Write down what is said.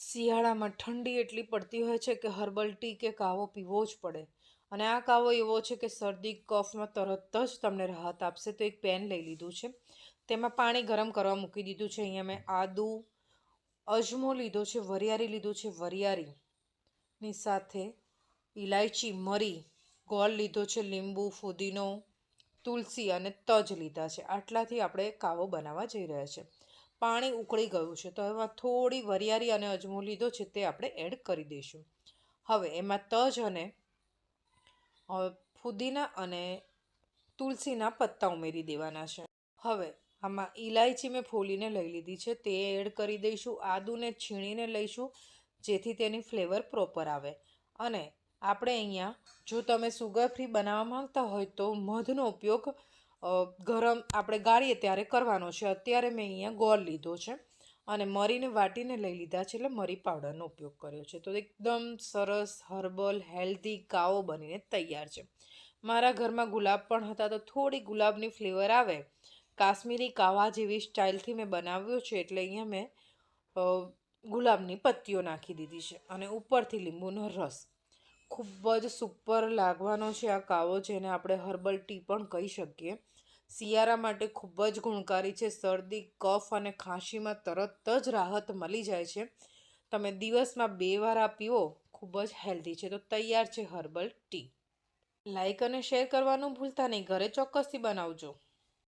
શિયાળામાં ઠંડી એટલી પડતી હોય છે કે હર્બલ ટી કે કાવો પીવો જ પડે. અને આ કાવો એવો છે કે શરદી કફમાં તરત જ તમને રાહત આપશે. તો એક પેન લઈ લીધું છે, તેમાં પાણી ગરમ કરવા મૂકી દીધું છે. અહીંયા મેં આદુ, અજમો લીધો છે, વરિયાળી લીધું છે, વરિયાળીની સાથે ઇલાયચી, મરી, ગોળ લીધો છે, લીંબુ, ફુદીનો, તુલસી અને તજ લીધા છે. આટલાથી આપણે કાવો બનાવવા જઈ રહ્યા છે. પાણી ઉકળી ગયું છે, તો એમાં થોડી વરિયાળી અને અજમો લીધો છે તે આપણે એડ કરી દઈશું. હવે એમાં તજ અને ફુદીના અને તુલસીના પત્તા ઉમેરી દેવાના છે. હવે આમાં ઇલાયચી મેં ફોલીને લઈ લીધી છે તે એડ કરી દઈશું. આદુને છીણીને લઈશું જેથી તેની ફ્લેવર પ્રોપર આવે. અને આપણે અહીંયા, જો તમે સુગર ફ્રી બનાવવા માંગતા હોય તો મધનો ઉપયોગ ગરમ આપણે ગાળીએ ત્યારે કરવાનો છે. અત્યારે મેં અહીંયા ગોળ લીધો છે અને મરીને વાટીને લઈ લીધા છે, એટલે મરી પાવડરનો ઉપયોગ કર્યો છે. તો એકદમ સરસ હર્બલ હેલ્ધી કાવો બનીને તૈયાર છે. મારા ઘરમાં ગુલાબ પણ હતા, તો થોડી ગુલાબની ફ્લેવર આવે, કાશ્મીરી કાવા જેવી સ્ટાઇલથી મેં બનાવ્યો છે, એટલે અહીંયા મેં ગુલાબની પત્તીઓ નાખી દીધી છે અને ઉપરથી લીંબુનો રસ. ખૂબ જ સુપર લાગવાનો છે આ કાવો, જેને આપણે હર્બલ ટી પણ કહી શકીએ. શિયાળા માટે ખૂબ જ ગુણકારી છે. શરદી, કફ અને ખાંસીમાં તરત જ રાહત મળી જાય છે. તમે દિવસમાં 2 વાર આ પીવો, ખૂબ જ હેલ્ધી છે. તો તૈયાર છે હર્બલ ટી. લાઈક અને શેર કરવાનું ભૂલતા નહીં. ઘરે ચોક્કસથી બનાવજો.